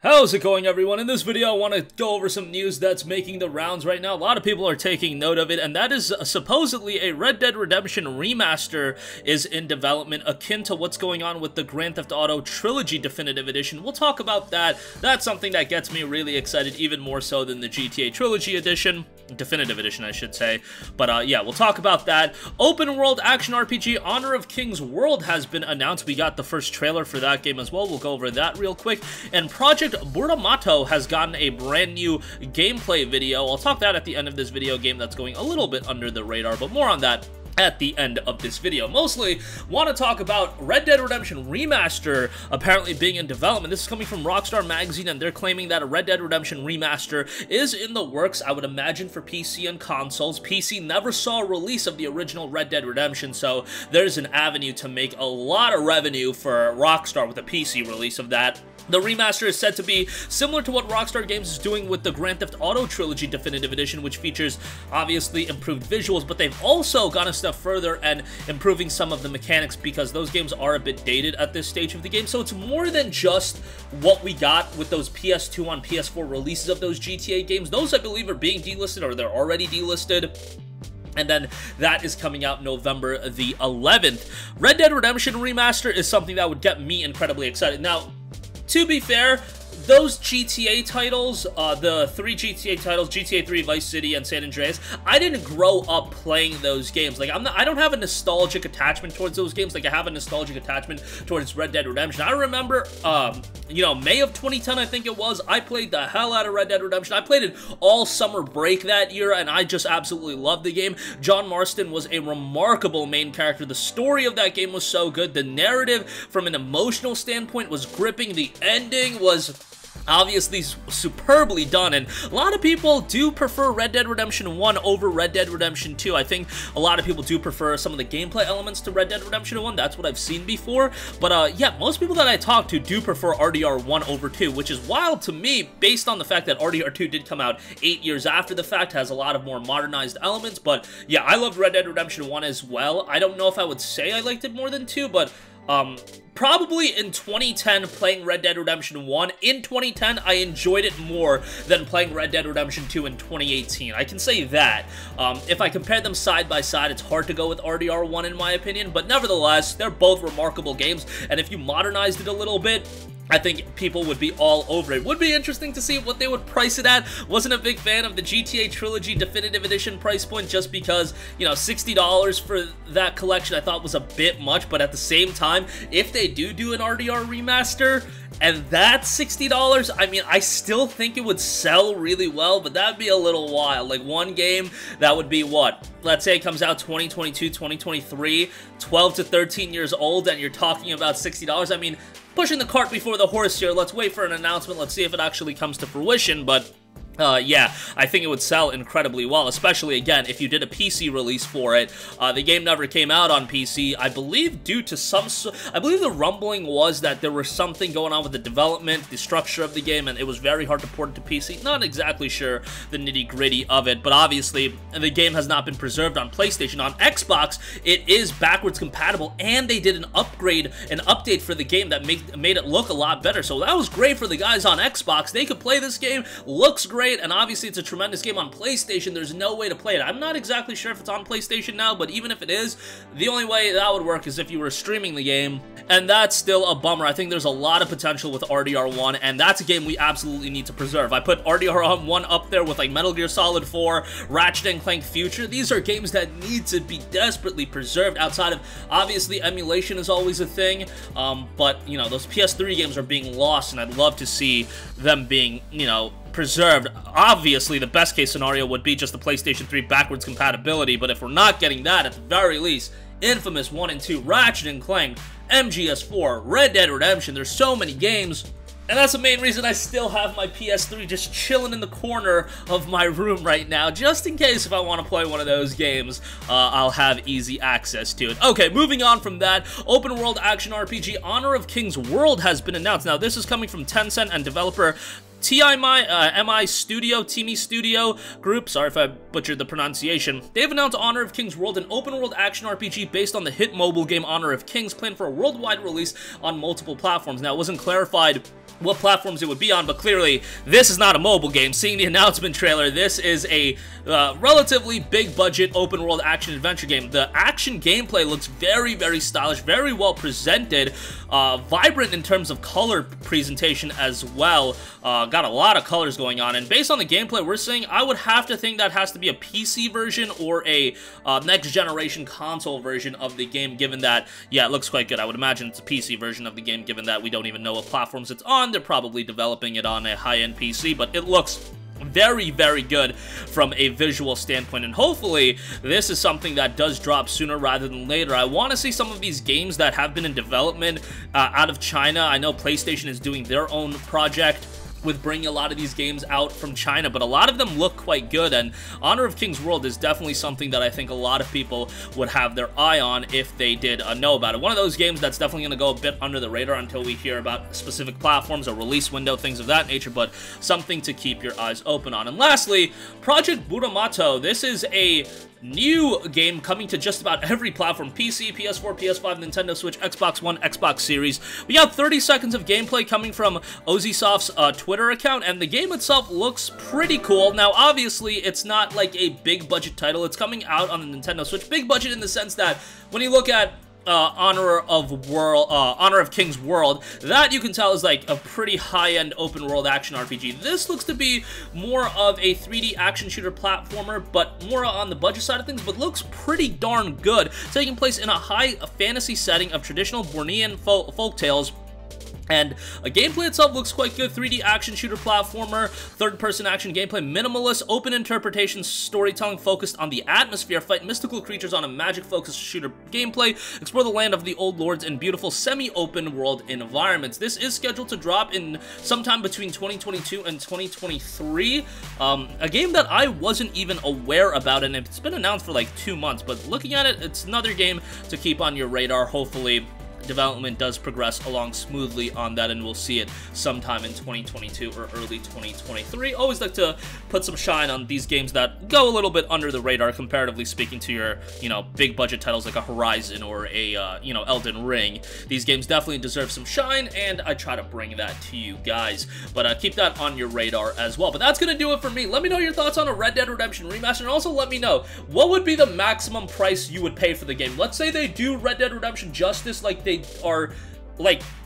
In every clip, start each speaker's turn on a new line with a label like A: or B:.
A: How's it going, everyone? In this video, I want to go over some news that's making the rounds right now. A lot of people are taking note of it, and that is supposedly a Red Dead Redemption Remaster is in development, akin to what's going on with the Grand Theft Auto Trilogy Definitive Edition. We'll talk about that. That's something that gets me really excited, even more so than the GTA Trilogy Edition. Definitive Edition, I should say. But yeah, we'll talk about that. Open World Action RPG Honor of Kings World has been announced. We got the first trailer for that game as well. We'll go over that real quick. And Project Buramato has gotten a brand new gameplay video. I'll talk that at the end of this video game that's going a little bit under the radar, but more on that at the end of this video. Mostly want to talk about Red Dead Redemption Remaster apparently being in development. This is coming from Rockstar Magazine, and they're claiming that a Red Dead Redemption Remaster is in the works, I would imagine, for PC and consoles. PC never saw a release of the original Red Dead Redemption, so there's an avenue to make a lot of revenue for Rockstar with a PC release of that. The remaster is said to be similar to what Rockstar Games is doing with the Grand Theft Auto Trilogy Definitive Edition, which features, obviously, improved visuals, but they've also gone a step further and improving some of the mechanics because those games are a bit dated at this stage of the game, so it's more than just what we got with those PS2 on PS4 releases of those GTA games. Those, I believe, are being delisted, or they're already delisted. And then that is coming out November the 11th. Red Dead Redemption Remaster is something that would get me incredibly excited. Now, to be fair, those GTA titles, the three GTA titles, GTA 3, Vice City, and San Andreas, I didn't grow up playing those games. Like, I don't have a nostalgic attachment towards those games like I have a nostalgic attachment towards Red Dead Redemption. I remember, you know, May of 2010, I think it was, I played the hell out of Red Dead Redemption. I played it all summer break that year, and I just absolutely loved the game. John Marston was a remarkable main character. The story of that game was so good. The narrative, from an emotional standpoint, was gripping. The ending was obviously superbly done, and a lot of people do prefer Red Dead Redemption 1 over Red Dead Redemption 2. I think a lot of people do prefer some of the gameplay elements to Red Dead Redemption 1. That's what I've seen before. But yeah, most people that I talk to do prefer RDR 1 over 2, which is wild to me based on the fact that RDR 2 did come out 8 years after the fact, has a lot of more modernized elements. But yeah, I loved Red Dead Redemption 1 as well. I don't know if I would say I liked it more than 2, but probably in 2010, playing Red Dead Redemption 1, in 2010, I enjoyed it more than playing Red Dead Redemption 2 in 2018. I can say that. If I compare them side by side, it's hard to go with RDR 1 in my opinion, but nevertheless, they're both remarkable games, and if you modernized it a little bit, I think people would be all over it. Would be interesting to see what they would price it at. Wasn't a big fan of the GTA Trilogy Definitive Edition price point just because, you know, $60 for that collection I thought was a bit much, but at the same time, if they do an RDR remaster, and that's $60, I mean, I still think it would sell really well, but that'd be a little wild. Like, one game that would be what? Let's say it comes out 2022, 2023, 12 to 13 years old, and you're talking about $60. I mean, pushing the cart before the horse here. Let's wait for an announcement. Let's see if it actually comes to fruition, but yeah, I think it would sell incredibly well, especially, again, if you did a PC release for it. The game never came out on PC, I believe, due to I believe the rumbling was that there was something going on with the development, the structure of the game, and it was very hard to port it to PC. Not exactly sure the nitty-gritty of it, but obviously, the game has not been preserved on PlayStation. On Xbox, it is backwards compatible, and they did an update for the game that made it look a lot better, so that was great for the guys on Xbox. They could play this game, looks great, and obviously it's a tremendous game on PlayStation. There's no way to play it. I'm not exactly sure if it's on PlayStation now, but even if it is, the only way that would work is if you were streaming the game, and that's still a bummer. I think there's a lot of potential with RDR 1, and that's a game we absolutely need to preserve. I put RDR 1 up there with like Metal Gear Solid 4, Ratchet & Clank Future. These are games that need to be desperately preserved. Outside of, obviously, emulation is always a thing, but, you know, those PS3 games are being lost, and I'd love to see them being, you know, preserved. Obviously, the best case scenario would be just the PlayStation 3 backwards compatibility, but if we're not getting that, at the very least, Infamous 1 and 2, Ratchet & Clank, MGS4, Red Dead Redemption, there's so many games, and that's the main reason I still have my PS3 just chilling in the corner of my room right now, just in case if I want to play one of those games, I'll have easy access to it. Okay, moving on from that, open world action RPG Honor of Kings World has been announced. Now, this is coming from Tencent and developer TMI Studio Group, sorry if I butchered the pronunciation. They've announced Honor of Kings World, an open-world action RPG based on the hit mobile game Honor of Kings, planned for a worldwide release on multiple platforms. Now, it wasn't clarified what platforms it would be on, but clearly this is not a mobile game. Seeing the announcement trailer, this is a relatively big budget open world action adventure game. The action gameplay looks very, very stylish, very well presented, vibrant in terms of color presentation as well. Got a lot of colors going on, and based on the gameplay we're seeing, I would have to think that has to be a PC version or a next generation console version of the game, given that, yeah, it looks quite good. I would imagine it's a PC version of the game, given that we don't even know what platforms it's on. They're probably developing it on a high-end PC, but it looks very, very good from a visual standpoint, and hopefully this is something that does drop sooner rather than later. I want to see some of these games that have been in development out of China. I know PlayStation is doing their own project with bringing a lot of these games out from China, but a lot of them look quite good, and Honor of Kings World is definitely something that I think a lot of people would have their eye on if they did know about it. One of those games that's definitely going to go a bit under the radar until we hear about specific platforms or release window, things of that nature, but something to keep your eyes open on. And lastly, Project Buramato. This is a new game coming to just about every platform: PC, PS4, PS5, Nintendo Switch, Xbox One, Xbox Series. We got 30 seconds of gameplay coming from Ozisoft's Twitter account, and the game itself looks pretty cool. Now, obviously, it's not like a big budget title. It's coming out on the Nintendo Switch. Big budget in the sense that when you look at Honor of Kings World, that you can tell is like a pretty high-end open-world action RPG. This looks to be more of a 3D action shooter platformer, but more on the budget side of things, but looks pretty darn good, taking place in a high fantasy setting of traditional Bornean folk tales. And the gameplay itself looks quite good. 3D action shooter platformer, third-person action gameplay, minimalist, open interpretation, storytelling focused on the atmosphere, fight mystical creatures on a magic-focused shooter gameplay, explore the land of the old lords in beautiful semi-open world environments. This is scheduled to drop in sometime between 2022 and 2023. A game that I wasn't even aware about, and it's been announced for like 2 months, but looking at it, it's another game to keep on your radar. Hopefully development does progress along smoothly on that, and we'll see it sometime in 2022 or early 2023. Always like to put some shine on these games that go a little bit under the radar, comparatively speaking, to your, big budget titles like a Horizon or a, Elden Ring. These games definitely deserve some shine, and I try to bring that to you guys. But keep that on your radar as well. But that's gonna do it for me. Let me know your thoughts on a Red Dead Redemption Remaster, and also let me know what would be the maximum price you would pay for the game. Let's say they do Red Dead Redemption justice like they are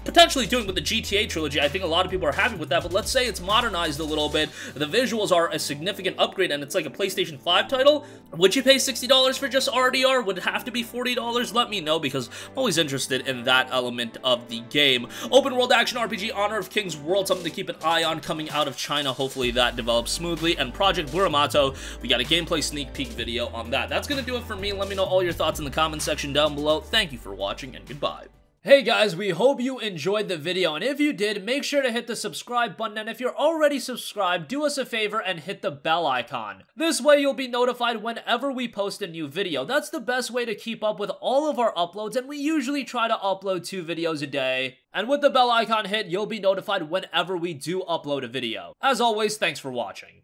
A: potentially doing with the GTA trilogy. I think a lot of people are happy with that, but let's say it's modernized a little bit, the visuals are a significant upgrade, and it's like a PlayStation 5 title. Would you pay $60 for just RDR? Would it have to be $40? Let me know, because I'm always interested in that element of the game. Open world action RPG, Honor of Kings World, something to keep an eye on coming out of China. Hopefully that develops smoothly. And Project Buramato, we got a gameplay sneak peek video on that. That's gonna do it for me. Let me know all your thoughts in the comment section down below. Thank you for watching, and goodbye. Hey guys, we hope you enjoyed the video, and if you did, make sure to hit the subscribe button, and if you're already subscribed, do us a favor and hit the bell icon. This way you'll be notified whenever we post a new video. That's the best way to keep up with all of our uploads, and we usually try to upload 2 videos a day. And with the bell icon hit, you'll be notified whenever we do upload a video. As always, thanks for watching.